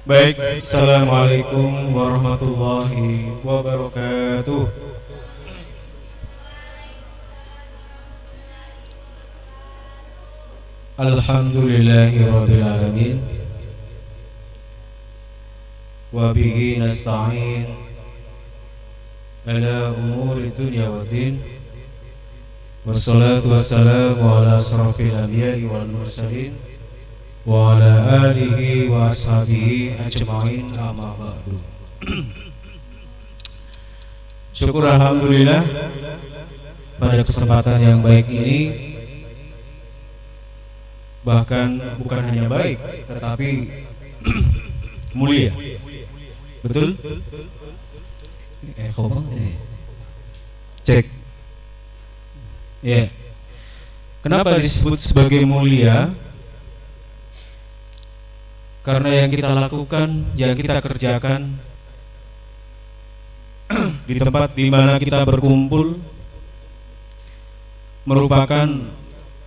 Baik, Assalamualaikum warahmatullahi wabarakatuh. Alhamdulillahi rabbil alamin. Wa bihi nasta'in ala umuri dunya wa din. Wassalatu wassalamu ala asrafil anbiya'i wal mursalin wa ala alihi wa ashabihi ajma'in, amma ba'du. Syukur alhamdulillah pada kesempatan yang baik ini, bahkan bukan hanya baik tetapi mulia. Betul? Cek. Ya. Kenapa disebut sebagai mulia? Karena yang kita lakukan, yang kita kerjakan di tempat di mana kita berkumpul merupakan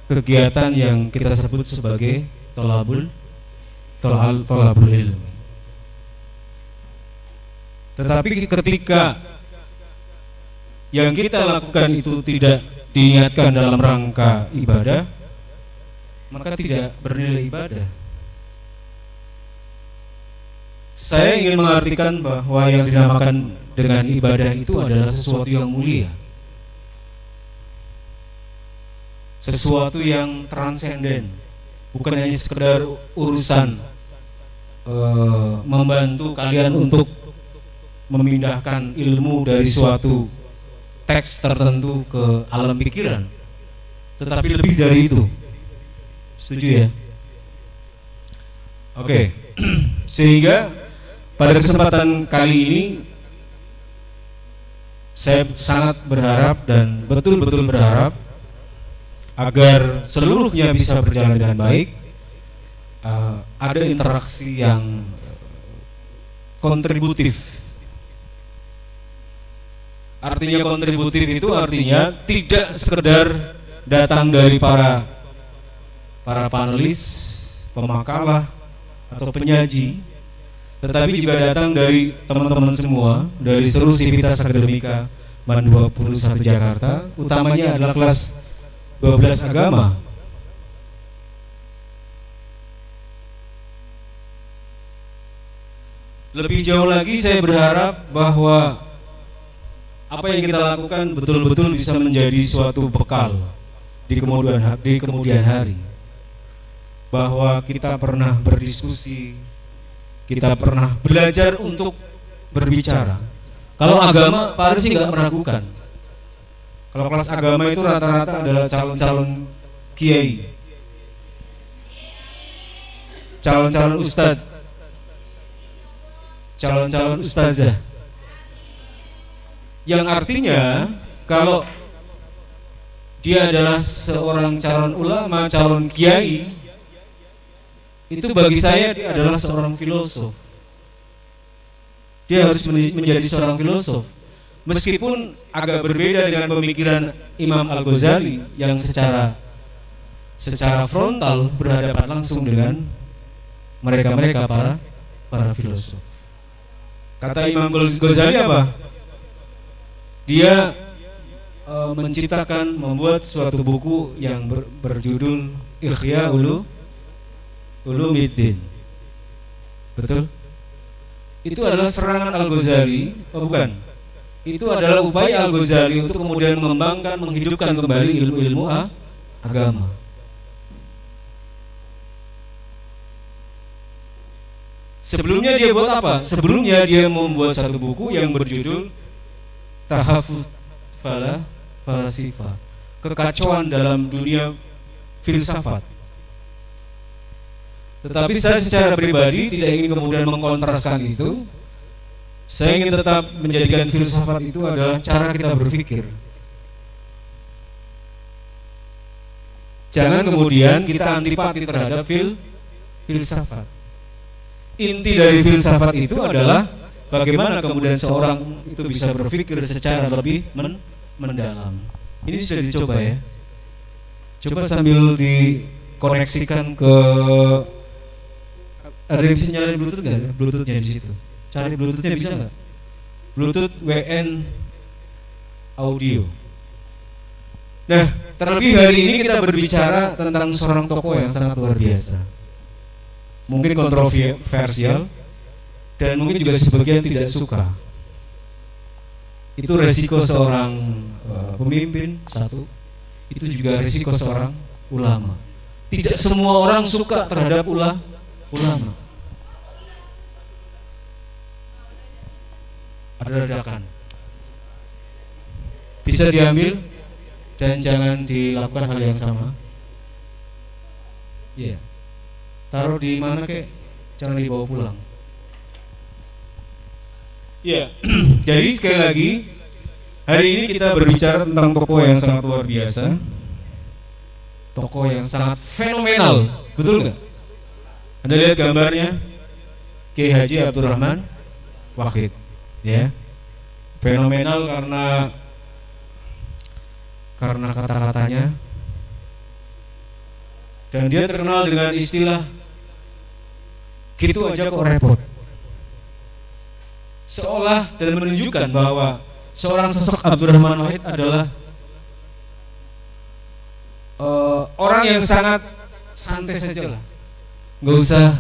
kegiatan yang kita sebut sebagai tolabul ilmi. Tetapi ketika yang kita lakukan itu tidak diniatkan dalam rangka ibadah, maka tidak bernilai ibadah. Saya ingin mengartikan bahwa yang dinamakan dengan ibadah itu adalah sesuatu yang mulia, sesuatu yang transenden, bukan hanya sekedar urusan membantu kalian untuk memindahkan ilmu dari suatu teks tertentu ke alam pikiran, tetapi lebih dari itu. Setuju ya? Oke. Sehingga pada kesempatan kali ini saya sangat berharap dan betul-betul berharap agar seluruhnya bisa berjalan dengan baik. Ada interaksi yang kontributif. Artinya kontributif itu artinya tidak sekedar datang dari para panelis, pemakalah atau penyaji, tetapi juga datang dari teman-teman semua dari seluruh sivitas akademika MAN 21 Jakarta, utamanya adalah kelas 12 agama. Lebih jauh lagi saya berharap bahwa apa yang kita lakukan betul-betul bisa menjadi suatu bekal di kemudian hari. Bahwa kita pernah berdiskusi, kita pernah belajar untuk berbicara. Kalau agama, Pak Aris nggak meragukan. Kalau kelas agama itu rata-rata adalah calon-calon kiai, calon-calon ustadz, calon-calon ustazah. Yang artinya kalau dia adalah seorang calon ulama, calon kiai, itu bagi saya dia adalah seorang filosof. Dia harus menjadi seorang filosof. Meskipun agak berbeda dengan pemikiran Imam Al-Ghazali yang secara frontal berhadapan langsung dengan mereka para filosof. Kata Imam Ghazali apa? Dia membuat suatu buku yang berjudul Ihya Ulumuddin. Betul? Itu adalah serangan Al-Ghazali, bukan? Itu adalah upaya Al-Ghazali untuk kemudian mengembangkan, menghidupkan kembali ilmu-ilmu agama. Sebelumnya dia buat apa? Sebelumnya dia membuat satu buku yang berjudul Tahafut Falasifah, kekacauan dalam dunia filsafat. Tetapi saya secara pribadi tidak ingin kemudian mengkontraskan itu. Saya ingin tetap menjadikan filsafat itu adalah cara kita berpikir. Jangan kemudian kita antipati terhadap filsafat. Inti dari filsafat itu adalah bagaimana kemudian seorang itu bisa berpikir secara lebih mendalam. Ini sudah dicoba ya. Coba sambil dikoneksikan ke Ada yang bisa nyalain Bluetooth nggak? Bluetoothnya di situ. Cari Bluetoothnya bisa nggak? Bluetooth WN audio. Nah, terlebih hari ini kita berbicara tentang seorang tokoh yang sangat luar biasa. Mungkin kontroversial dan mungkin juga sebagian tidak suka. Itu resiko seorang pemimpin satu. Itu juga resiko seorang ulama. Tidak semua orang suka terhadap ulama. Ada ledakan. Bisa diambil dan jangan dilakukan hal yang sama. Iya. Taruh di mana kek? Jangan dibawa pulang. Iya. Jadi sekali lagi hari ini kita berbicara tentang tokoh yang sangat luar biasa. Tokoh yang sangat fenomenal. Betul nggak? Anda lihat gambarnya Kiai Haji Abdurrahman Wahid, ya. Fenomenal karena kata-katanya, dan dia terkenal dengan istilah gitu aja kok repot. Seolah dan menunjukkan bahwa seorang sosok Abdurrahman Wahid adalah orang yang sangat santai saja lah. Gak usah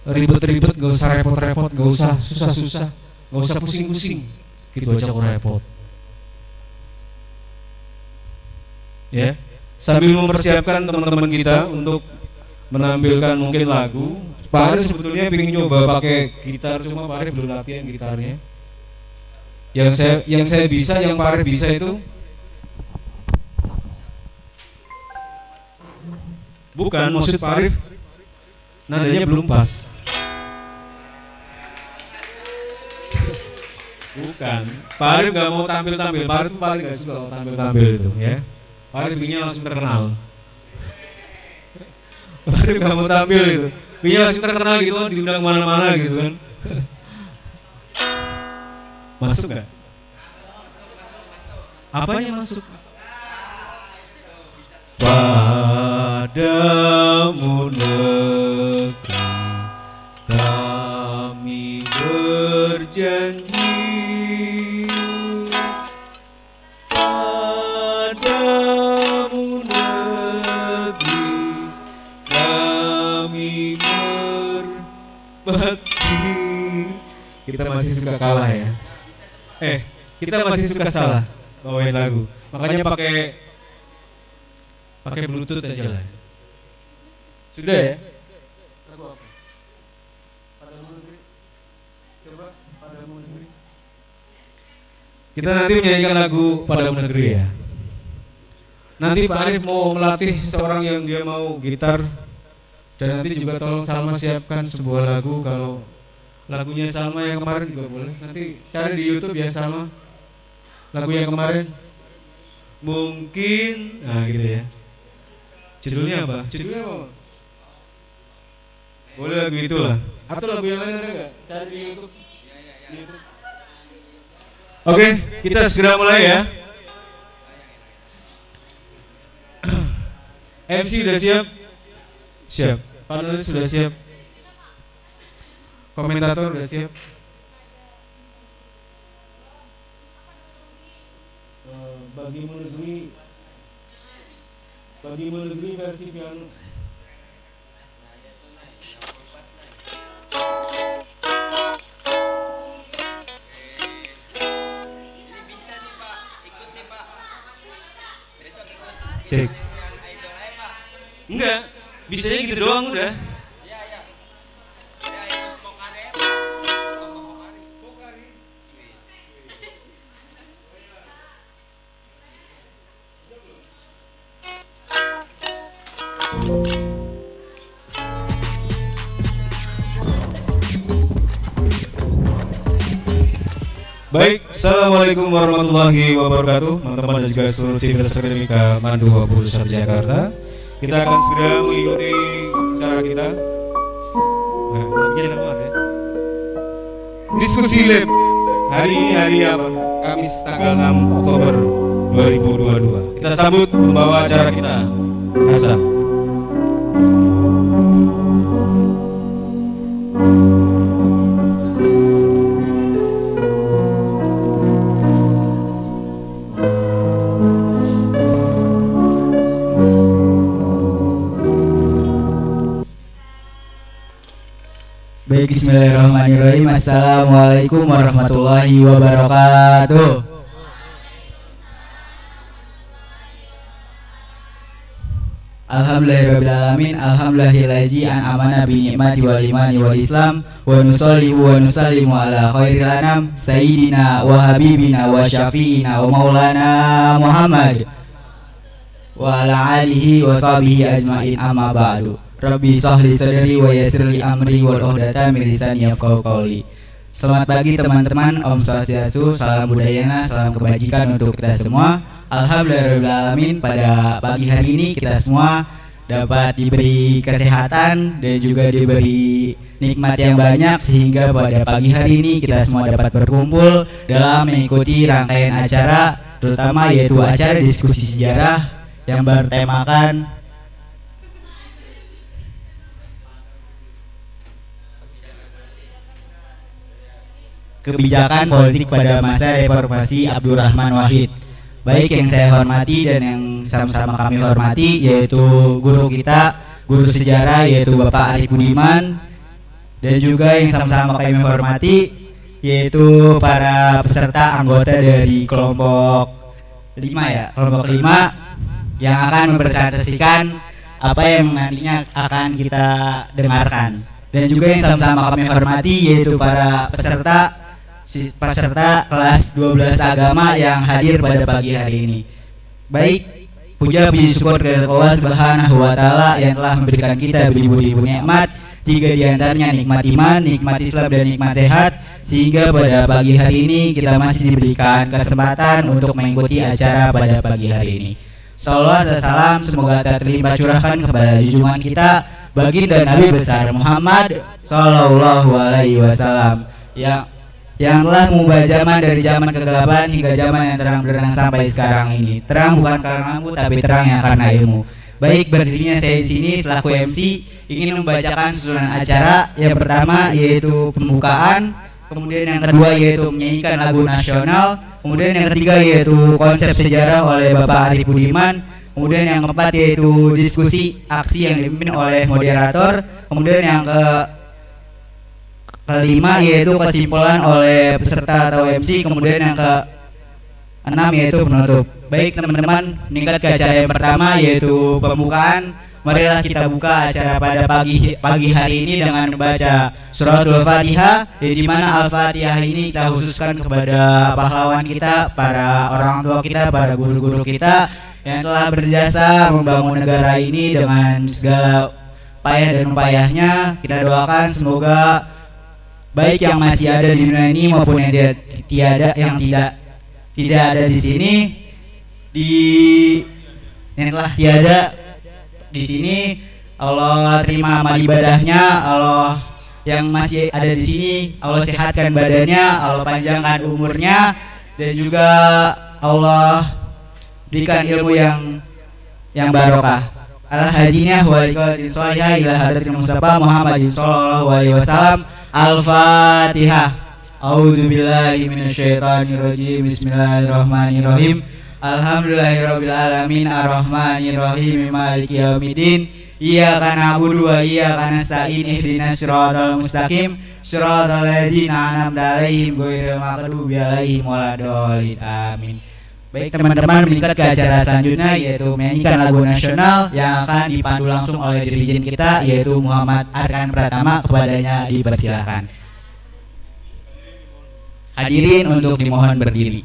ribet-ribet, gak usah repot-repot, gak usah susah-susah, gak usah pusing-pusing. Gitu aja kok repot. Ya, sambil mempersiapkan teman-teman kita untuk menampilkan mungkin lagu. Pak Arif sebetulnya ingin coba pakai gitar, cuma Pak Arif belum latihan gitarnya. Yang saya bisa, yang Pak Arif bisa itu bukan, maksud Pak Arif nadanya belum pas. Bukan, Pak Arif gak mau tampil-tampil. Pak Arif paling gak suka kalau tampil-tampil itu, ya. Pak Arif pinginnya langsung terkenal. Pak Arif gak mau tampil itu, pinginnya langsung terkenal gitu, diundang mana-mana gitu kan. Masuk gak? Apanya masuk? Padamu negeri kami berjanji, padamu negeri kami berbakti. Kita masih suka kalah ya. Kita masih suka salah bawain lagu. Makanya pakai Bluetooth aja lah. Sudah ya? Lagu apa? Padamu negeri. Coba Padamu negeri. Kita nanti menyanyikan lagu Padamu negeri ya. Nanti Pak Arif mau melatih seorang yang dia mau gitar. Dan nanti juga tolong Salma siapkan sebuah lagu. Kalau lagunya Salma yang kemarin juga boleh. Nanti cari di YouTube ya Salma. Lagu yang kemarin mungkin, nah gitu ya. Judulnya apa? Boleh lagu itulah. Atau lagu yang lain ada nggak? Cari di YouTube. Oke, kita segera mulai ya. MC sudah siap? Siap. Panelis sudah siap? Komentator sudah siap? Bagimu negeri versi piano. Ini bisa nih Pak, ikut nih Pak. Besok ikut. Cek. Idol aja Pak. Enggak, bisanya gitu doang udah. Iya. Udah ikut Pokari ya Pak. Pokari. Sweet. Baik, assalamualaikum warahmatullahi wabarakatuh, teman-teman dan juga seluruh tim Universitas Akademika Mandu 21 Jakarta. Kita akan segera mengikuti acara kita. Diskusi Lab. Hari ini hari apa? Kamis tanggal 6 Oktober 2022. Kita sambut pembawa acara kita, Hasan. Baik, bismillahirrahmanirrahim. Assalamualaikum warahmatullahi wabarakatuh. Alhamdulillahirrabbilalamin. Alhamdulillahillazi an'amana bi ni'mati wal imani wal islam. Wa nusalli wa nusallimu ala khairil anam sayyidina wa habibina wa syafi'ina wa maulana Muhammad wa ala alihi wa sahbihi ajma'in, amma ba'du. Rabbi sahli sadri wa yassirli amri wal uqdatam min lisani yafqahu qawli. Selamat pagi teman-teman, Om Swastiastu, salam budayana, salam kebajikan untuk kita semua. Alhamdulillahirrahmanirrahim. Pada pagi hari ini kita semua dapat diberi kesehatan dan juga diberi nikmat yang banyak, sehingga pada pagi hari ini kita semua dapat berkumpul dalam mengikuti rangkaian acara, terutama yaitu acara diskusi sejarah yang bertemakan kebijakan politik pada masa reformasi Abdurrahman Wahid. Baik yang saya hormati dan yang sama-sama kami hormati yaitu guru kita, guru sejarah yaitu Bapak Arif Budiman, dan juga yang sama-sama kami hormati yaitu para peserta anggota dari kelompok 5 ya, kelompok 5 yang akan mempresentasikan apa yang nantinya akan kita dengarkan. Dan juga yang sama-sama kami hormati yaitu para peserta kelas 12 agama yang hadir pada pagi hari ini. Baik, puja puji syukur kepada Allah Subhanahu wa taala yang telah memberikan kita beribu-ribu nikmat, 3 diantaranya nikmat iman, nikmat Islam, dan nikmat sehat, sehingga pada pagi hari ini kita masih diberikan kesempatan untuk mengikuti acara pada pagi hari ini. Salawat dan salam semoga terlimpah curahkan kepada junjungan kita baginda Nabi besar Muhammad sallallahu alaihi wasallam yang telah mengubah zaman dari zaman kegelapan hingga zaman yang terang benderang sampai sekarang ini. Terang bukan karena lampu, tapi terang yang karena ilmu. Baik, berdirinya saya di sini selaku MC ingin membacakan susunan acara. Yang pertama yaitu pembukaan, kemudian yang kedua yaitu menyanyikan lagu nasional, kemudian yang ketiga yaitu konsep sejarah oleh Bapak Arif Budiman, kemudian yang keempat yaitu diskusi aksi yang dipimpin oleh moderator, kemudian yang kelima yaitu kesimpulan oleh peserta atau MC, kemudian yang keenam yaitu penutup. Baik teman-teman, meningkat ke acara yang pertama yaitu pembukaan. Marilah kita buka acara pada pagi hari ini dengan membaca suratul Fatihah, di mana Al-Fatihah ini kita khususkan kepada pahlawan kita, para orang tua kita, para guru-guru kita yang telah berjasa membangun negara ini dengan segala payah dan upayahnya. Kita doakan semoga baik yang masih ada di dunia ini maupun yang tidak ada di sini, yang telah tiada di sini, Allah terima amal ibadahnya. Allah yang masih ada di sini, Allah sehatkan badannya, Allah panjangkan umurnya, dan juga Allah berikan ilmu yang barokah. Al-hajinah wa iqalatin sholihah ila hadratil Mustafa Muhammadin sallallahu alaihi wasallam. Al-Fatihah. A'udzubillahi minasyaitonirrajim. Bismillahirrahmanirrahim. Alhamdulillahirabbil alamin arrahmanirrahim maliki yaumiddin. Iyyaka na'budu wa iyyaka nasta'in ihdinas siratal mustaqim siratal ladzina an'amta 'alaihim ghairil maghdubi 'alaihim waladdallin. Amin. Baik teman-teman, meningkat ke acara selanjutnya yaitu menyanyikan lagu nasional yang akan dipandu langsung oleh dirjen kita yaitu Muhammad Arkan Pratama. Kepadanya dipersilakan. Hadirin untuk dimohon berdiri.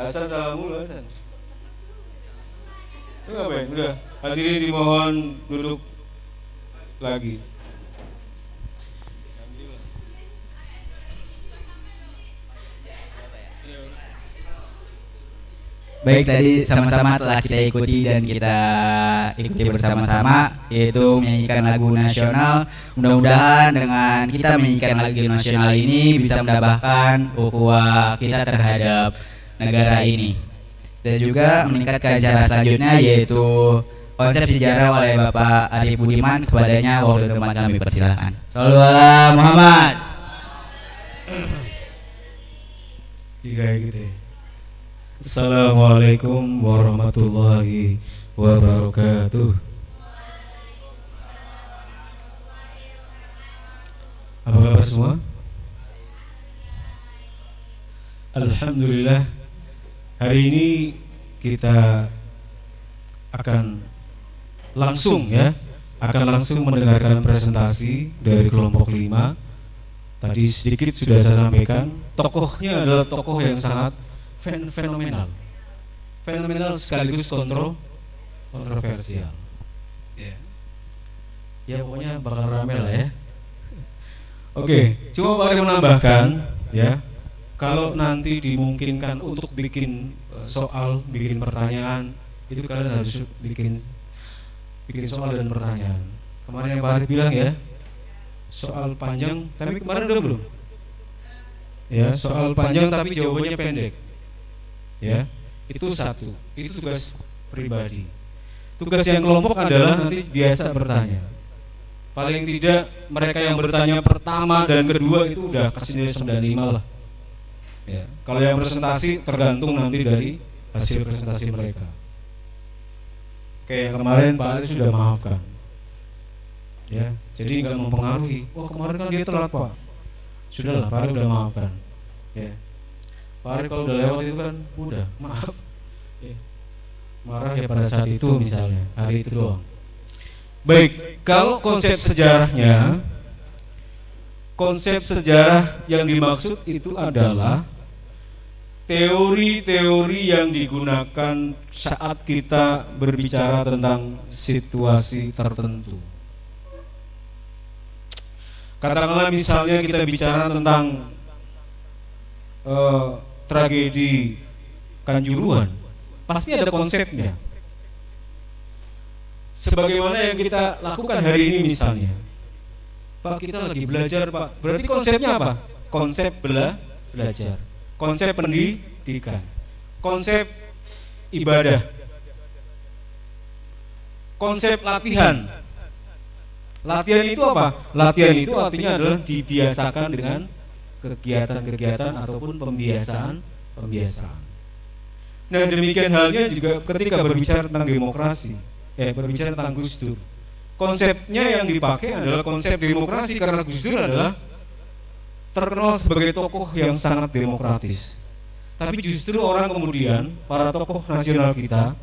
Hasan salam mulu Hasan. Lu ngapain? Udah, hadirin dimohon duduk lagi. Baik, tadi sama-sama telah kita ikuti dan kita ikuti bersama-sama, yaitu menyanyikan lagu nasional. Mudah-mudahan dengan kita menyanyikan lagu nasional ini bisa menambahkan ukhuwah kita terhadap negara ini, dan juga meningkatkan acara selanjutnya, yaitu konsep sejarah oleh Bapak Arif Budiman. Kepadanya waktu depan kami persilahkan. Shallallahu ala Muhammad. Kayak gitu ya. Assalamualaikum warahmatullahi wabarakatuh. Apa kabar semua? Alhamdulillah, hari ini kita akan langsung mendengarkan presentasi dari kelompok 5. Tadi sedikit sudah saya sampaikan, tokohnya adalah tokoh yang sangat fenomenal sekaligus kontroversial. Ya pokoknya bakal rame lah ya. Oke, cuma Pak Ari menambahkan ya, kalau nanti dimungkinkan untuk bikin soal, bikin pertanyaan, itu kalian harus bikin soal dan pertanyaan. Kemarin yang Pak Ari bilang ya, soal panjang, tapi kemarin udah belum? Ya, soal panjang tapi jawabannya pendek. Ya, itu satu. Itu tugas pribadi. Tugas yang kelompok adalah nanti biasa bertanya. Paling tidak mereka yang bertanya pertama dan kedua itu udah kasih nilai 95 lah. Ya, kalau yang presentasi tergantung nanti dari hasil presentasi mereka. Kayak kemarin Pak Ali sudah maafkan. Ya, jadi nggak mempengaruhi. Wah, kemarin kan dia telat, Pak. Sudahlah, Pak Ali udah maafkan. Ya. Pak Ari kalau udah lewat itu kan udah maaf ya. Marah ya pada saat itu misalnya, hari itu doang. Baik, kalau konsep sejarahnya, konsep sejarah yang dimaksud itu adalah teori-teori yang digunakan saat kita berbicara tentang situasi tertentu. Katakanlah misalnya kita bicara tentang tragedi Kanjuruhan, pasti ada konsepnya. Sebagaimana yang kita lakukan hari ini misalnya, Pak, kita lagi belajar, Pak. Berarti konsepnya apa? Konsep belajar, konsep pendidikan, konsep ibadah, konsep latihan. Latihan itu apa? Latihan itu artinya adalah dibiasakan dengan kegiatan-kegiatan ataupun pembiasaan pembiasaan. Nah, demikian halnya juga ketika berbicara tentang demokrasi, berbicara tentang Gus Dur. Konsepnya yang dipakai adalah konsep demokrasi karena Gus Dur adalah terkenal sebagai tokoh yang sangat demokratis. Tapi justru orang kemudian, para tokoh nasional kita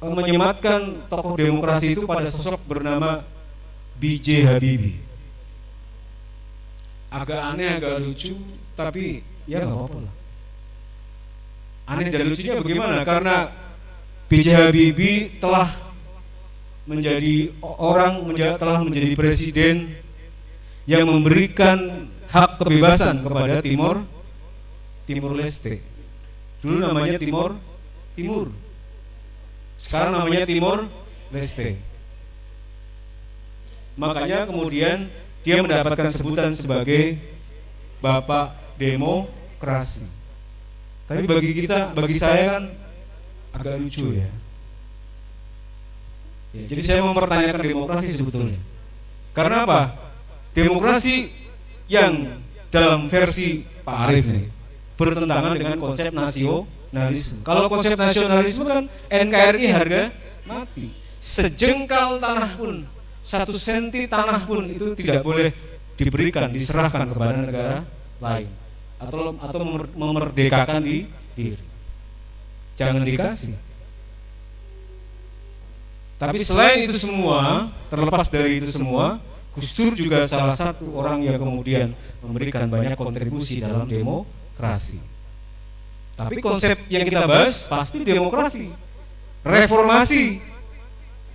menyematkan tokoh demokrasi itu pada sosok bernama B.J. Habibie. Agak aneh, agak lucu, tapi ya nggak apa-apa lah. Aneh dan lucunya bagaimana? Karena B.J. Habibie telah menjadi telah menjadi presiden yang memberikan hak kebebasan kepada Timor Leste. Dulu namanya Timur. Sekarang namanya Timor Leste. Makanya kemudian dia mendapatkan sebutan sebagai Bapak Demokrasi. Tapi bagi saya kan agak lucu ya. Jadi saya mempertanyakan demokrasi sebetulnya. Karena apa? Demokrasi yang dalam versi Pak Arief nih bertentangan dengan konsep nasionalisme. Kalau konsep nasionalisme kan NKRI harga mati. Sejengkal tanah pun, 1 senti tanah pun itu tidak boleh diberikan, diserahkan kepada negara lain atau memerdekakan diri. Jangan dikasih. Tapi selain itu semua, terlepas dari itu semua, Gus Dur juga salah satu orang yang kemudian memberikan banyak kontribusi dalam demokrasi. Tapi konsep yang kita bahas pasti demokrasi, reformasi.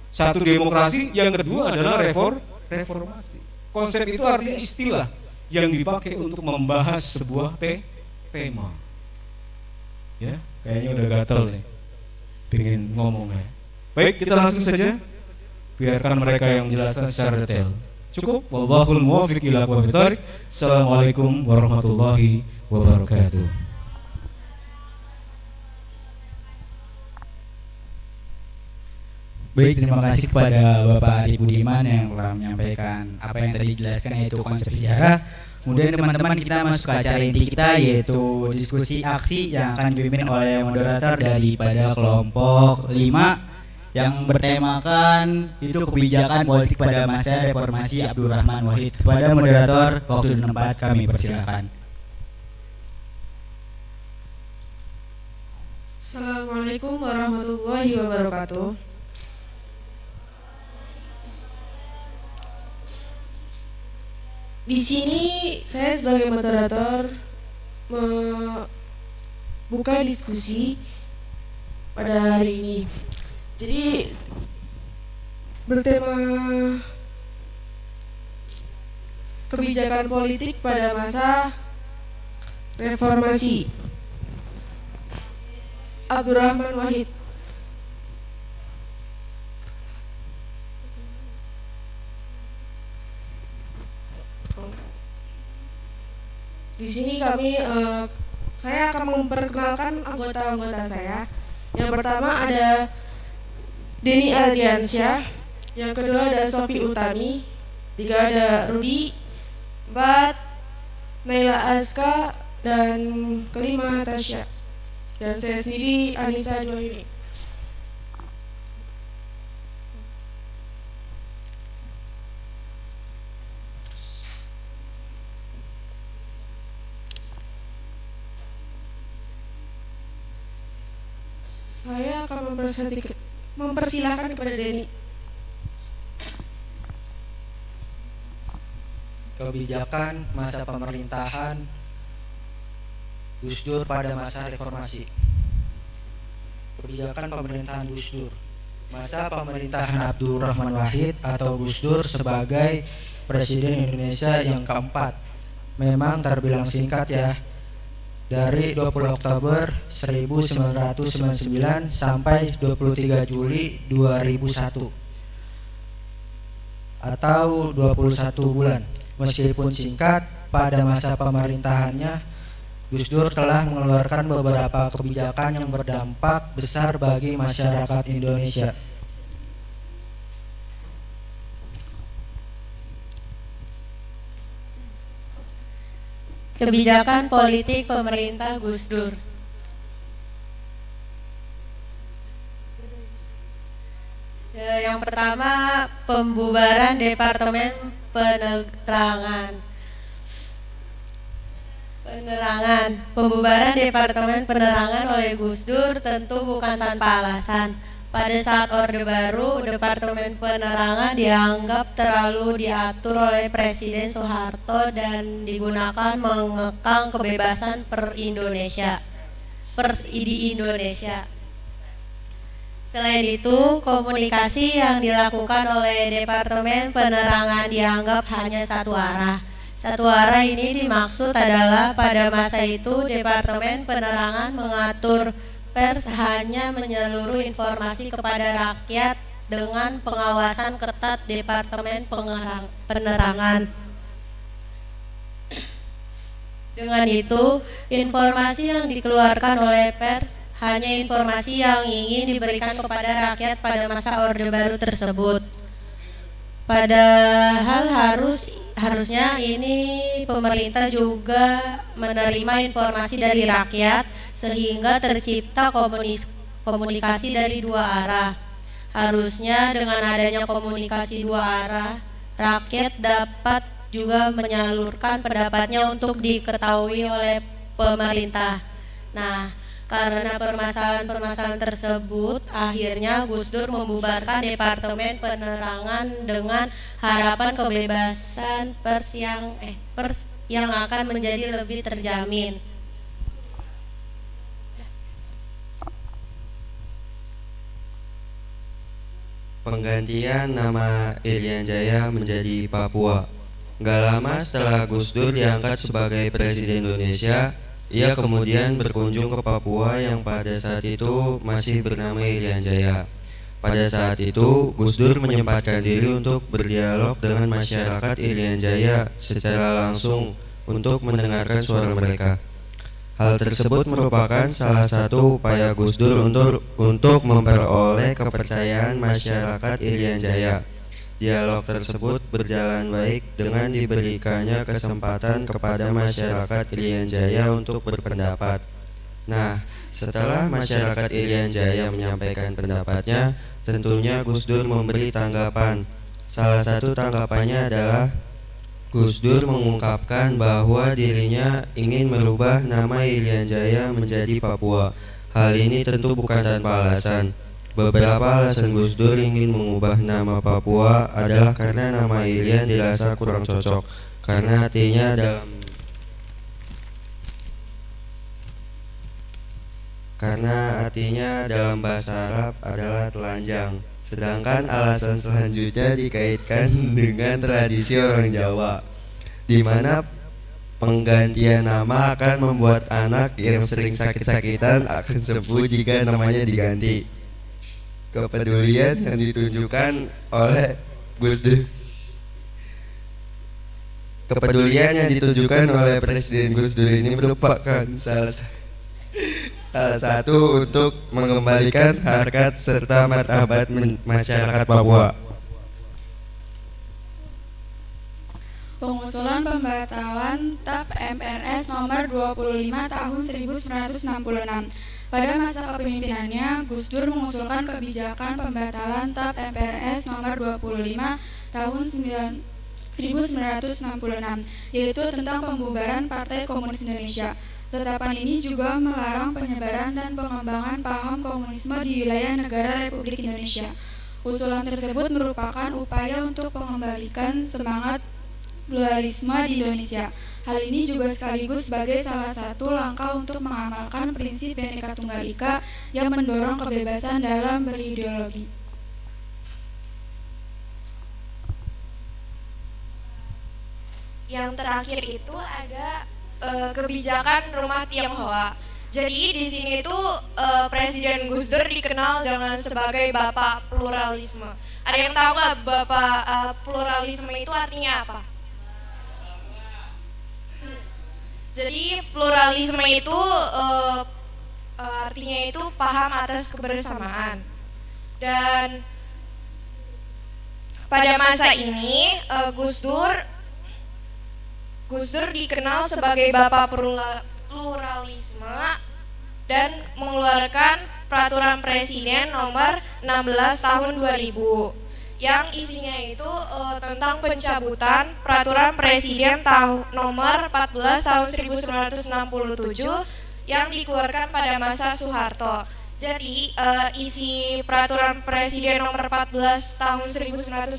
Satu demokrasi, yang kedua adalah reformasi. Konsep itu artinya istilah yang dipakai untuk membahas sebuah tema. Ya, kayaknya udah gatel nih, pengen ngomong ya. Baik, kita langsung saja. Biarkan mereka yang menjelaskan secara detail. Cukup. Wallahul muwaffiq ila aqwamit thoriq. Assalamualaikum warahmatullahi wabarakatuh. Baik, terima kasih kepada Bapak Arief Budiman yang telah menyampaikan apa yang tadi dijelaskan, yaitu konsep sejarah. Kemudian teman-teman, kita masuk ke acara inti kita, yaitu diskusi aksi yang akan dipimpin oleh moderator daripada kelompok 5 yang bertemakan itu kebijakan politik pada masa reformasi Abdurrahman Wahid. Kepada moderator, waktu dan tempat kami persilakan. Assalamualaikum warahmatullahi wabarakatuh. Di sini saya sebagai moderator membuka diskusi pada hari ini. Jadi bertema kebijakan politik pada masa reformasi Abdurrahman Wahid. Di sini saya akan memperkenalkan anggota-anggota saya. Yang pertama ada Denny Ardiansyah, yang kedua ada Sofi Utami, 3 ada Rudi, 4 Naila Aska, dan 5 Tasya. Dan saya sendiri Anissa Joyuni. Saya akan mempersilahkan kepada Denny. Kebijakan masa pemerintahan Gus Dur pada masa reformasi. Kebijakan pemerintahan Gus Dur. Masa pemerintahan Abdurrahman Wahid atau Gus Dur sebagai Presiden Indonesia yang keempat memang terbilang singkat ya. Dari 20 Oktober 1999 sampai 23 Juli 2001 atau 21 bulan. Meskipun singkat, pada masa pemerintahannya Gus Dur telah mengeluarkan beberapa kebijakan yang berdampak besar bagi masyarakat Indonesia. Kebijakan politik pemerintah Gus Dur. Yang pertama, pembubaran Departemen Penerangan. Pembubaran Departemen Penerangan oleh Gus Dur tentu bukan tanpa alasan. Pada saat Orde Baru, Departemen Penerangan dianggap terlalu diatur oleh Presiden Soeharto dan digunakan mengekang kebebasan di Indonesia. Selain itu, komunikasi yang dilakukan oleh Departemen Penerangan dianggap hanya satu arah. Satu arah ini dimaksud adalah pada masa itu Departemen Penerangan mengatur pers hanya menyeluruh informasi kepada rakyat dengan pengawasan ketat Departemen Penerangan. Dengan itu, informasi yang dikeluarkan oleh pers hanya informasi yang ingin diberikan kepada rakyat pada masa Orde Baru tersebut. Padahal harusnya ini pemerintah juga menerima informasi dari rakyat sehingga tercipta komunikasi dari dua arah. Harusnya dengan adanya komunikasi dua arah, rakyat dapat juga menyalurkan pendapatnya untuk diketahui oleh pemerintah. Nah, karena permasalahan-permasalahan tersebut, akhirnya Gus Dur membubarkan Departemen Penerangan dengan harapan kebebasan pers yang akan menjadi lebih terjamin. Penggantian nama Irian Jaya menjadi Papua. Gak lama setelah Gus Dur diangkat sebagai Presiden Indonesia, ia kemudian berkunjung ke Papua yang pada saat itu masih bernama Irian Jaya. Pada saat itu, Gus Dur menyempatkan diri untuk berdialog dengan masyarakat Irian Jaya secara langsung untuk mendengarkan suara mereka. Hal tersebut merupakan salah satu upaya Gus Dur untuk memperoleh kepercayaan masyarakat Irian Jaya. Dialog tersebut berjalan baik dengan diberikannya kesempatan kepada masyarakat Irian Jaya untuk berpendapat. Nah, setelah masyarakat Irian Jaya menyampaikan pendapatnya, tentunya Gus Dur memberi tanggapan. Salah satu tanggapannya adalah Gus Dur mengungkapkan bahwa dirinya ingin merubah nama Irian Jaya menjadi Papua. Hal ini tentu bukan tanpa alasan. Beberapa alasan Gus Dur ingin mengubah nama Papua adalah karena nama Irian dirasa kurang cocok, karena artinya dalam bahasa Arab adalah telanjang. Sedangkan alasan selanjutnya dikaitkan dengan tradisi orang Jawa, di mana penggantian nama akan membuat anak yang sering sakit-sakitan akan sembuh jika namanya diganti. Kepedulian yang ditunjukkan oleh Gus Dur, kepedulian yang ditunjukkan oleh Presiden Gus Dur ini merupakan salah satu untuk mengembalikan harkat serta martabat masyarakat Papua. Pengusulan pembatalan TAP MPRS nomor 25 tahun 1966. Pada masa kepemimpinannya, Gus Dur mengusulkan kebijakan pembatalan TAP MPRS nomor 25 tahun 1966, yaitu tentang pembubaran Partai Komunis Indonesia. Tetapan ini juga melarang penyebaran dan pengembangan paham komunisme di wilayah negara Republik Indonesia. Usulan tersebut merupakan upaya untuk mengembalikan semangat pluralisme di Indonesia. Hal ini juga sekaligus sebagai salah satu langkah untuk mengamalkan prinsip Bhinneka Tunggal Ika yang mendorong kebebasan dalam berideologi. Yang terakhir itu ada kebijakan rumah Tionghoa. Jadi di sini tuh Presiden Gus Dur dikenal dengan sebagai Bapak Pluralisme. Ada yang tahu nggak Bapak Pluralisme itu artinya apa? Jadi pluralisme itu artinya itu paham atas kebersamaan. Dan pada masa ini Gus Dur dikenal sebagai Bapak Pluralisme dan mengeluarkan Peraturan Presiden nomor 16 tahun 2000 yang isinya itu tentang pencabutan Peraturan Presiden nomor 14 tahun 1967 yang dikeluarkan pada masa Soeharto. Jadi isi Peraturan Presiden nomor 14 tahun 1967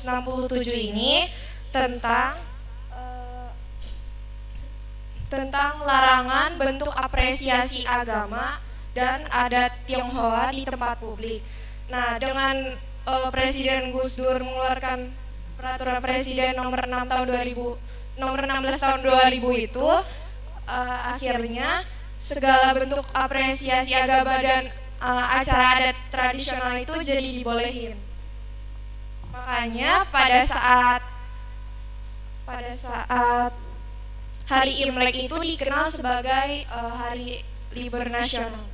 ini tentang larangan bentuk apresiasi agama dan adat Tionghoa di tempat publik. Nah, dengan Presiden Gus Dur mengeluarkan Peraturan Presiden nomor 16 tahun 2000 itu akhirnya segala bentuk apresiasi agama dan acara adat tradisional itu jadi dibolehin. Makanya pada saat Hari Imlek itu dikenal sebagai hari libur nasional.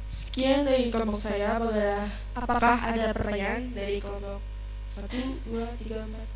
Sekian dari kelompok saya. Apakah ada pertanyaan dari kelompok 1, 2, 3, 4?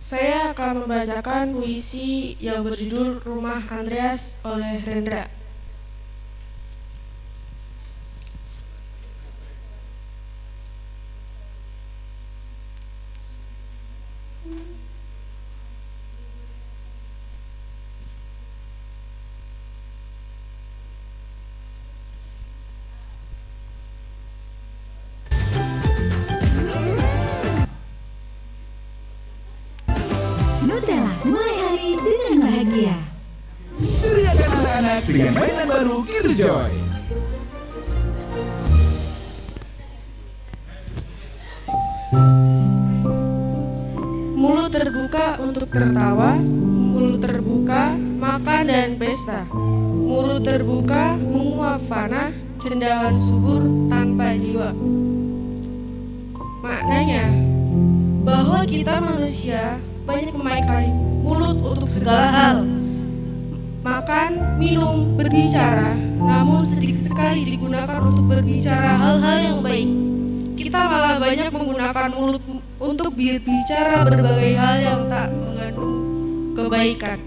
Saya akan membacakan puisi yang berjudul Rumah Andreas oleh Rendra. Nutella, mulai hari dengan bahagia. Ceriakan anak-anak dengan mainan baru Kinder Joy. Mulut terbuka untuk tertawa, mulut terbuka makan dan pesta. Mulut terbuka menguap fana, cendawan subur tanpa jiwa. Maknanya bahwa kita manusia banyak memakai mulut untuk segala hal. Makan, minum, berbicara, namun sedikit sekali digunakan untuk berbicara hal-hal yang baik. Kita malah banyak menggunakan mulut untuk berbicara berbagai hal yang tak mengandung kebaikan.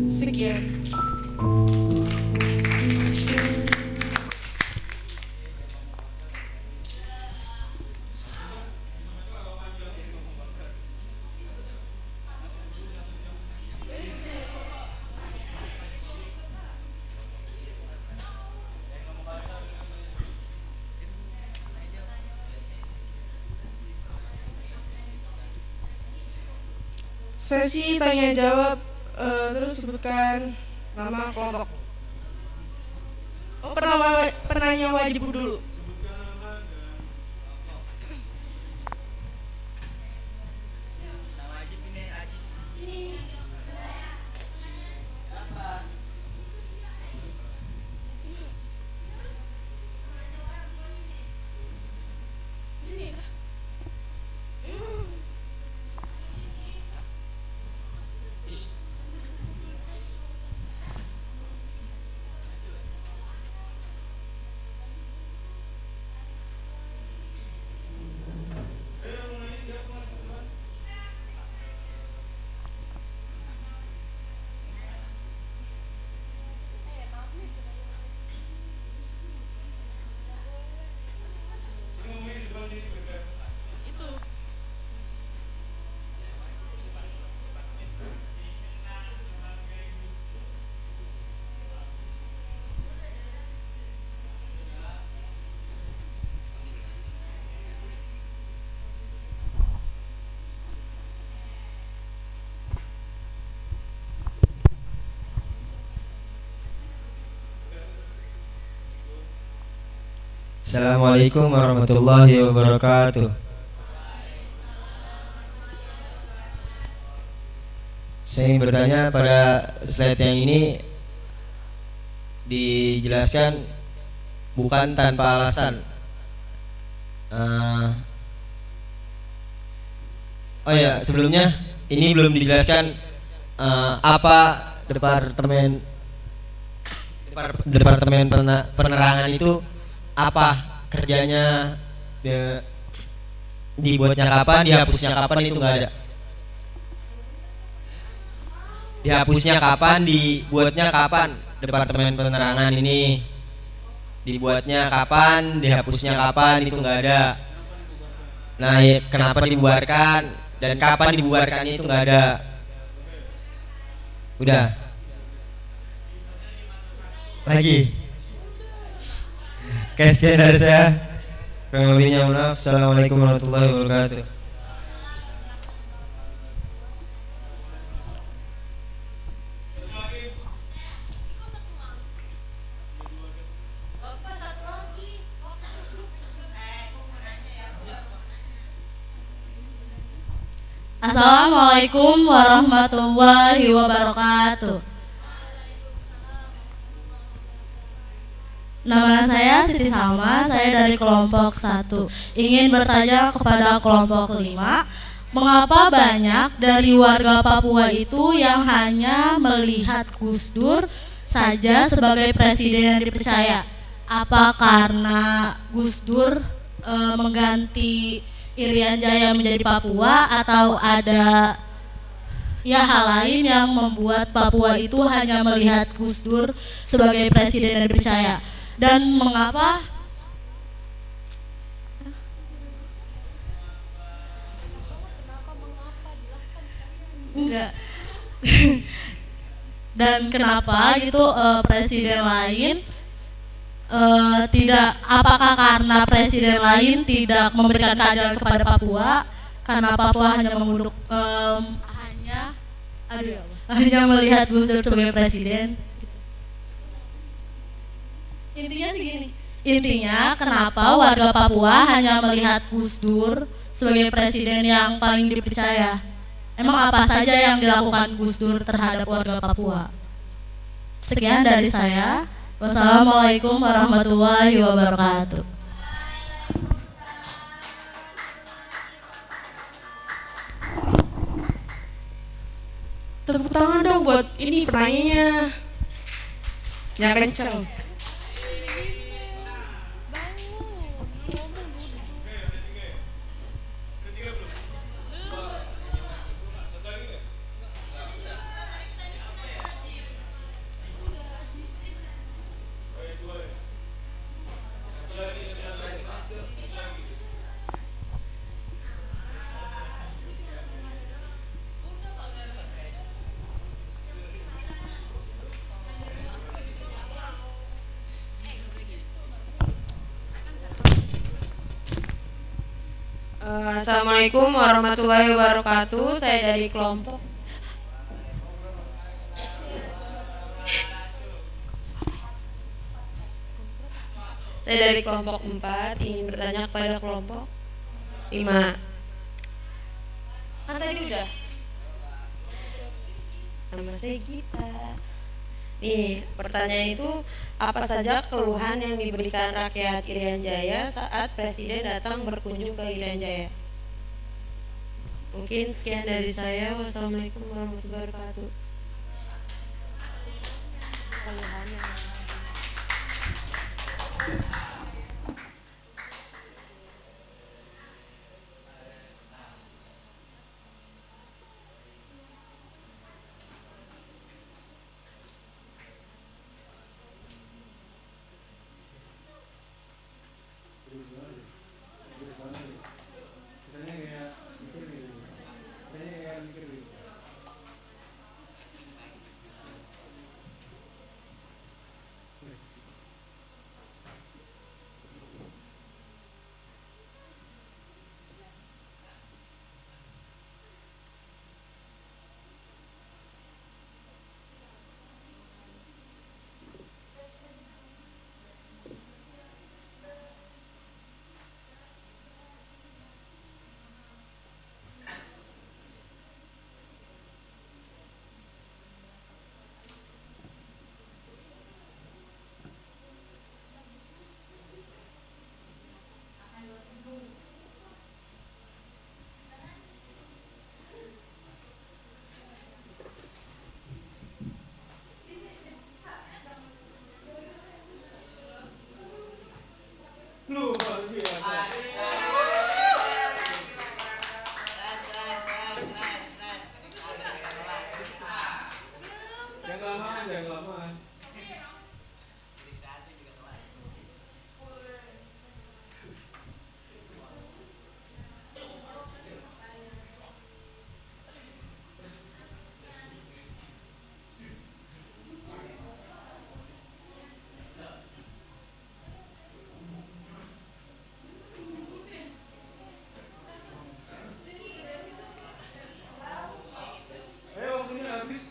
Sekian. Sesi tanya jawab, terus sebutkan nama kelompok. Oh, penanya wajib dulu. Assalamualaikum warahmatullahi wabarakatuh. Saya ingin bertanya, pada slide yang ini dijelaskan bukan tanpa alasan. Oh ya, sebelumnya ini belum dijelaskan apa departemen penerangan itu apa kerjanya, dibuatnya kapan, dihapusnya kapan, itu nggak ada. Dihapusnya kapan, dibuatnya kapan, departemen penerangan ini dibuatnya kapan, dihapusnya kapan, itu nggak ada. Nah, kenapa dibubarkan dan kapan dibubarkan, itu nggak ada. Udah. Lagi. Sekian dari saya. Kurang lebihnya mohon maaf. Assalamualaikum warahmatullahi wabarakatuh. Assalamualaikum warahmatullahi wabarakatuh. Nama saya Siti Salma, saya dari kelompok 1. Ingin bertanya kepada kelompok 5, mengapa banyak dari warga Papua itu yang hanya melihat Gus Dur saja sebagai presiden yang dipercaya? Apa karena Gus Dur mengganti Irian Jaya menjadi Papua, atau ada hal lain yang membuat Papua itu hanya melihat Gus Dur sebagai presiden yang dipercaya? Dan mengapa enggak dan kenapa gitu presiden lain tidak, apakah karena presiden lain tidak memberikan keadilan kepada Papua karena Papua hanya mengunduh hanya melihat Gus Dur sebagai presiden? Intinya sih gini, kenapa warga Papua hanya melihat Gus Dur sebagai presiden yang paling dipercaya? Emang apa saja yang dilakukan Gus Dur terhadap warga Papua? Sekian dari saya. Wassalamualaikum warahmatullahi wabarakatuh. Tepuk tangan dong buat ini penanyanya. Yang kenceng. Assalamualaikum warahmatullahi wabarakatuh. Saya dari kelompok Saya dari kelompok 4 ingin bertanya kepada kelompok 5. Kan tadi udah. Nama saya Gita. Nih, pertanyaan itu, apa saja keluhan yang diberikan rakyat Irian Jaya saat Presiden datang berkunjung ke Irian Jaya? Mungkin sekian dari saya. Wassalamualaikum warahmatullahi wabarakatuh. Luar biasa. Yang lamaan, yang lamaan. Waktunya habis.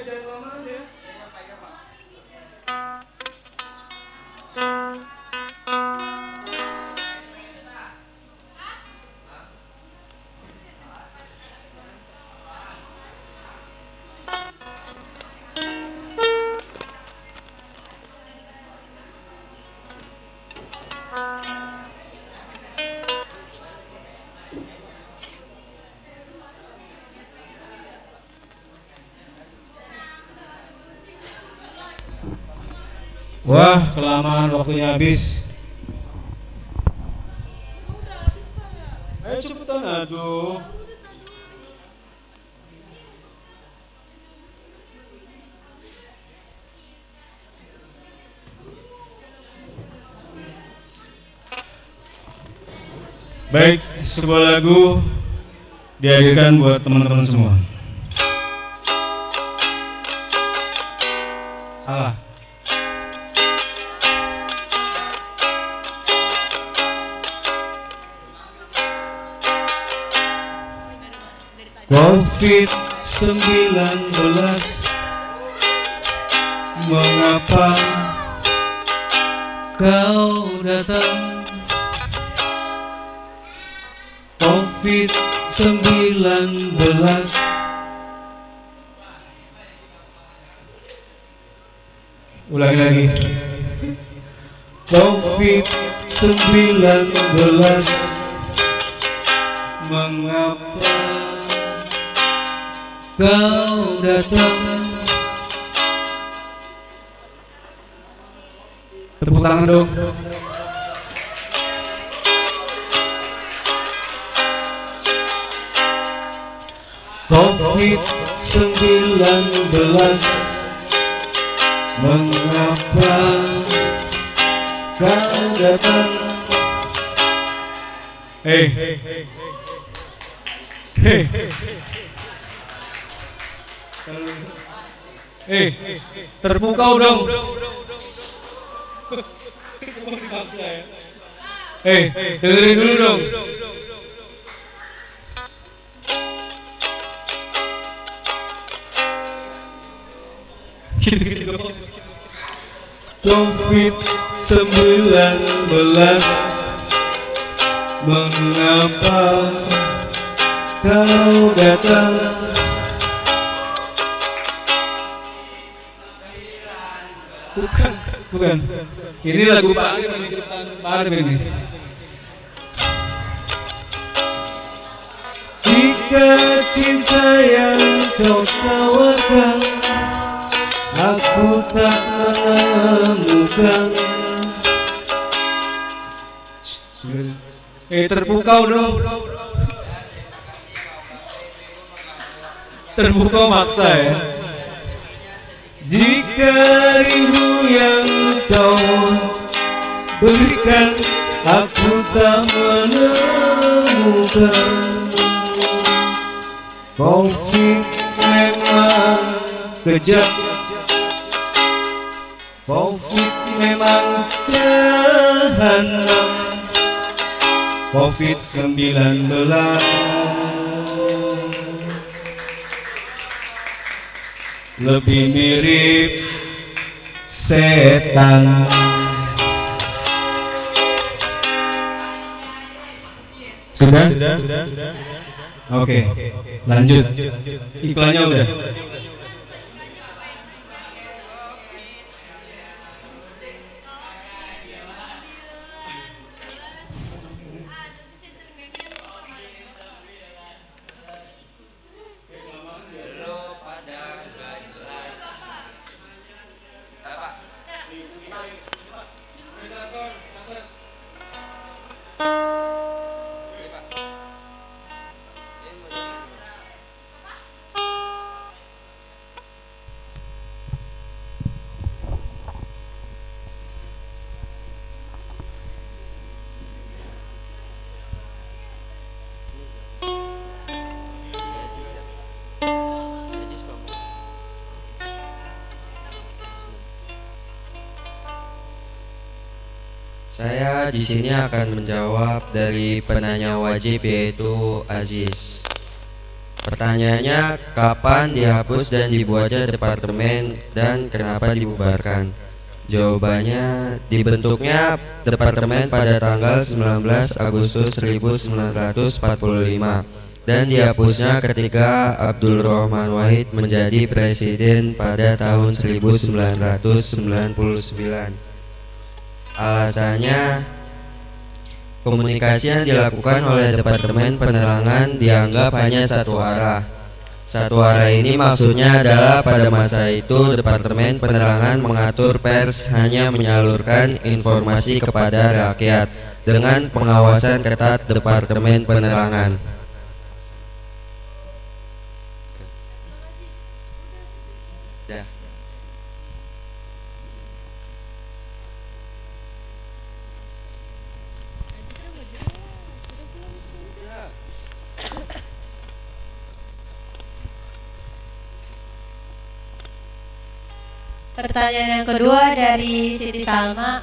Jangan lama aja. Wah, kelamaan waktunya habis. Ayo cepetan, aduh. Baik, sebuah lagu dihadirkan buat teman-teman semua. Salah. COVID-19, mengapa kau datang? COVID-19, ulangi lagi. COVID-19, mengapa kau datang? Tepuk tangan dong. COVID-19, mengapa kau datang? Hey. Terpukau dong. Dengerin dulu dong. COVID-19, mengapa kau datang? Bukan. Ini lagu Pak Arif ini, ciptaan Pak Arif ini. cinta yang kau tawarkan, aku tak menemukan. Terpukau dong. Terpukau maksa ya. Jika rindu yang kau berikan, aku tak menemukan. Konflik memang kejam, konflik memang jahanam. COVID-19 lebih mirip setan. Sudah? Oke, lanjut. Iklannya udah. Saya di sini akan menjawab dari penanya wajib, yaitu Aziz. Pertanyaannya, kapan dihapus dan dibuatnya departemen dan kenapa dibubarkan? Jawabannya, dibentuknya departemen pada tanggal 19 Agustus 1945 dan dihapusnya ketika Abdul Rahman Wahid menjadi presiden pada tahun 1999. Alasannya, komunikasi yang dilakukan oleh Departemen Penerangan dianggap hanya satu arah. Satu arah ini maksudnya adalah pada masa itu Departemen Penerangan mengatur pers hanya menyalurkan informasi kepada rakyat dengan pengawasan ketat Departemen Penerangan. Pertanyaan yang kedua dari Siti Salma.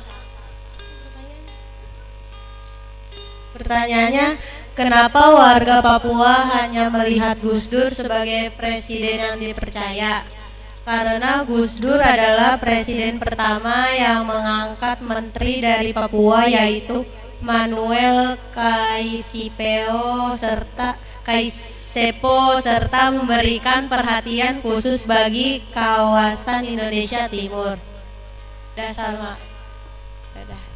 Pertanyaannya, kenapa warga Papua hanya melihat Gus Dur sebagai presiden yang dipercaya? Karena Gus Dur adalah presiden pertama yang mengangkat menteri dari Papua, yaitu Manuel Kaisipeo serta memberikan perhatian khusus bagi kawasan Indonesia Timur. Dah Salma. Dadah.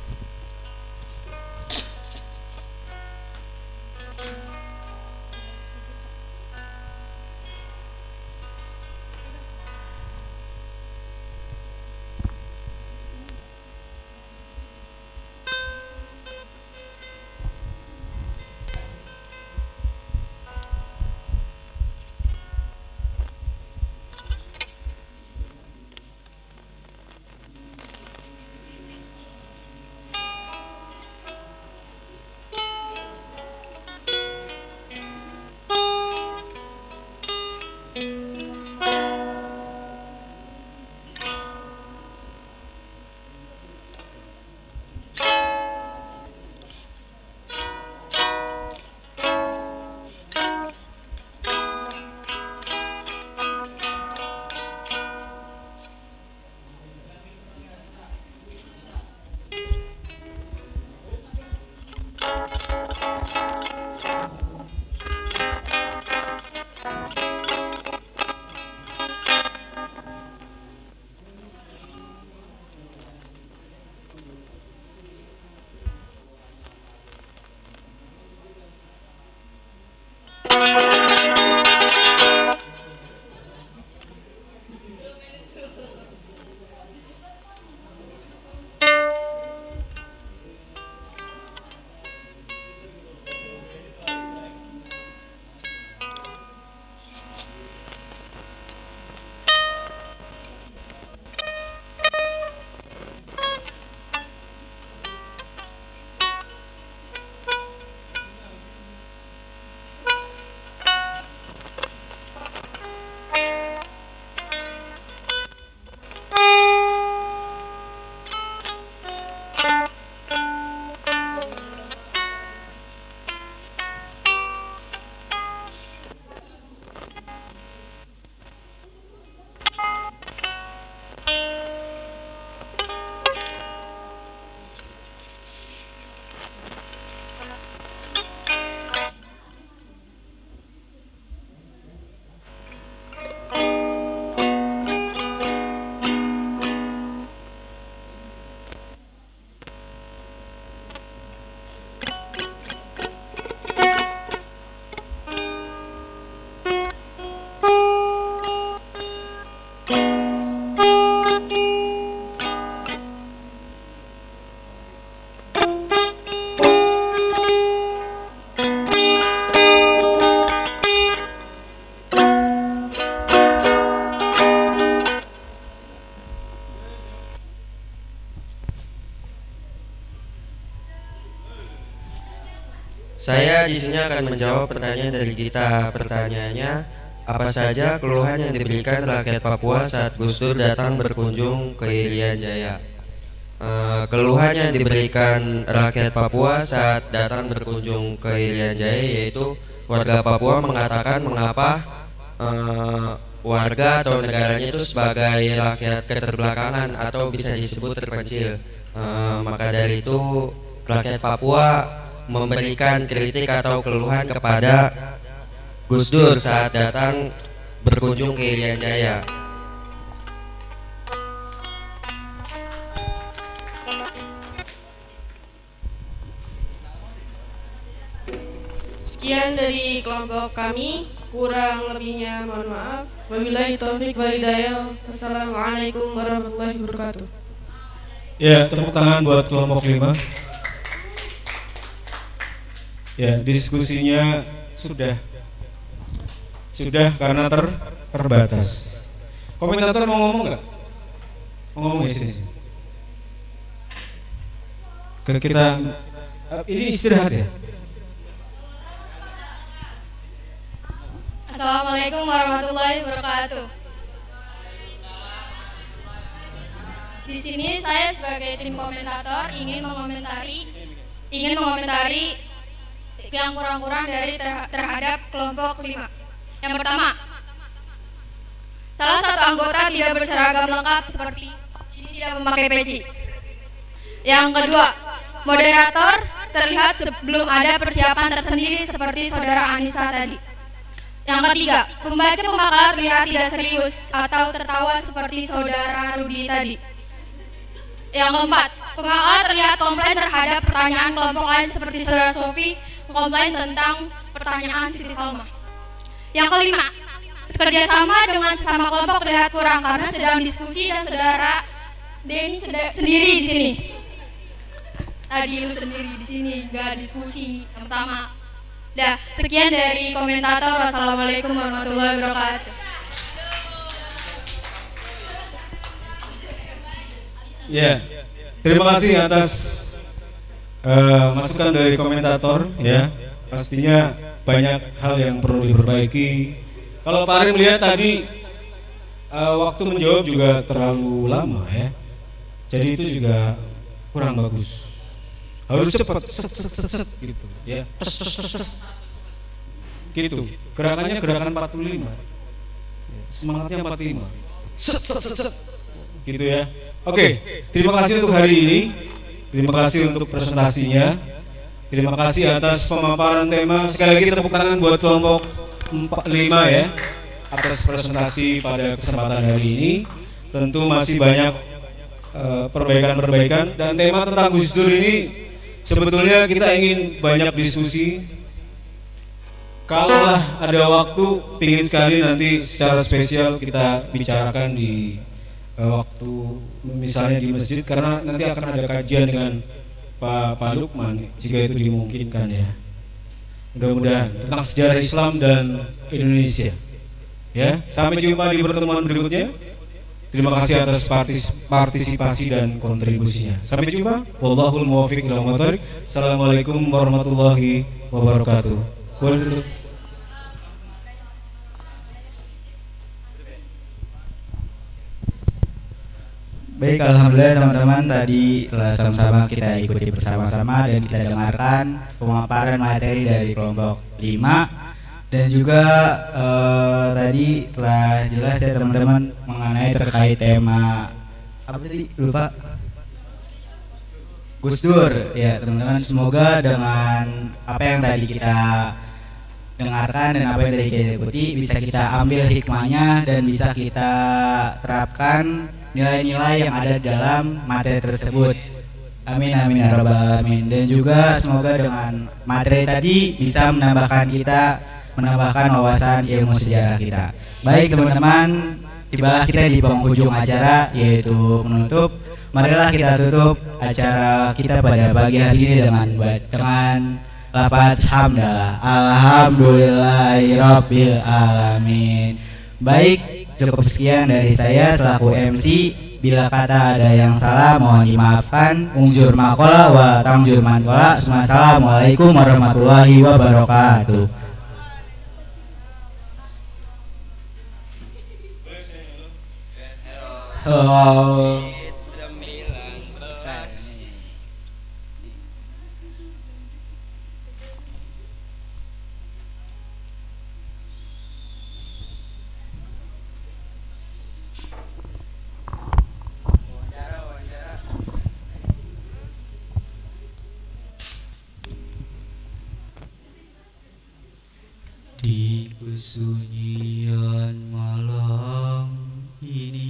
Saya di sini akan menjawab pertanyaan dari kita. Pertanyaannya, apa saja keluhan yang diberikan rakyat Papua saat Gus Dur datang berkunjung ke Irian Jaya? Keluhan yang diberikan rakyat Papua saat datang berkunjung ke Irian Jaya yaitu warga Papua mengatakan mengapa warga atau negaranya itu sebagai rakyat keterbelakangan atau bisa disebut terpencil. Maka dari itu rakyat Papua memberikan kritik atau keluhan kepada Gus Dur saat datang berkunjung ke Irian Jaya. Sekian dari kelompok kami, kurang lebihnya mohon maaf. Wabillahi taufik wal hidayah. Wassalamualaikum warahmatullahi wabarakatuh. Ya, tepuk tangan buat kelompok 5. Ya, diskusinya sudah karena terbatas. Komentator mau ngomong nggak? Mau ngomong ya sini. Kita ini istirahat ya. Assalamualaikum warahmatullahi wabarakatuh. Di sini saya sebagai tim komentator ingin mengomentari yang kurang-kurang dari terhadap kelompok 5. Yang pertama, salah satu anggota tidak berseragam lengkap seperti ini, tidak memakai peci. Yang kedua, moderator terlihat sebelum ada persiapan tersendiri seperti saudara Anissa tadi. Yang ketiga, pembaca pemakalan terlihat tidak serius atau tertawa seperti saudara Rudi tadi. Yang keempat, pemakalan terlihat komplain terhadap pertanyaan kelompok lain seperti saudara Sofi komplain tentang pertanyaan Siti Salma. Yang kelima, kerjasama dengan sesama kelompok terlihat kurang karena sedang diskusi dan saudara Denny sendiri di sini. Tadi lu sendiri di sini, nggak diskusi. Yang pertama. Dah, sekian dari komentator. Wassalamualaikum warahmatullahi wabarakatuh. Ya, terima kasih atas masukan dari komentator. Ya, pastinya banyak hal yang perlu diperbaiki. Kalau Pak Ari melihat tadi waktu menjawab juga terlalu lama ya. Jadi itu juga kurang bagus. Harus cepat, set gitu ya. Gitu. Gerakannya gerakan 45. Semangatnya 45. Set. Gitu ya. Oke, terima kasih untuk hari ini. Terima kasih untuk presentasinya. Terima kasih atas pemaparan tema. Sekali lagi tepuk tangan buat kelompok 5 ya atas presentasi pada kesempatan hari ini. Tentu masih banyak perbaikan-perbaikan dan tema tentang Gus Dur ini sebetulnya kita ingin banyak diskusi. Kalaulah ada waktu, pingin sekali nanti secara spesial kita bicarakan di waktu misalnya di masjid, karena nanti akan ada kajian dengan Pak Lukman jika itu dimungkinkan ya. Mudah-mudahan tentang sejarah Islam dan Indonesia. Ya, sampai jumpa di pertemuan berikutnya. Terima kasih atas partisipasi dan kontribusinya. Sampai jumpa. Wallahul muwaffiq ila aqwamit thoriq. Assalamualaikum warahmatullahi wabarakatuh. Baik, alhamdulillah teman-teman, tadi telah sama-sama kita ikuti bersama-sama dan kita dengarkan pemaparan materi dari kelompok 5. Dan juga tadi telah jelas ya teman-teman mengenai terkait tema apa tadi lupa, Gus Dur ya teman-teman. Semoga dengan apa yang tadi kita dengarkan dan apa yang tadi kita ikuti bisa kita ambil hikmahnya dan bisa kita terapkan nilai-nilai yang ada dalam materi tersebut. Amin amin ya rabbal alamin. Dan juga semoga dengan materi tadi bisa menambahkan wawasan ilmu sejarah kita. Baik teman-teman, tibalah kita di penghujung acara yaitu menutup. Marilah kita tutup acara kita pada pagi hari ini dengan lafaz hamdalah. Alhamdulillahirabbil alamin. Baik, cukup sekian dari saya selaku MC. Bila kata ada yang salah mohon dimaafkan. Ungjur makola wa tangjur mankola. Assalamualaikum warahmatullahi wabarakatuh. Oh. Di kesunyian malam ini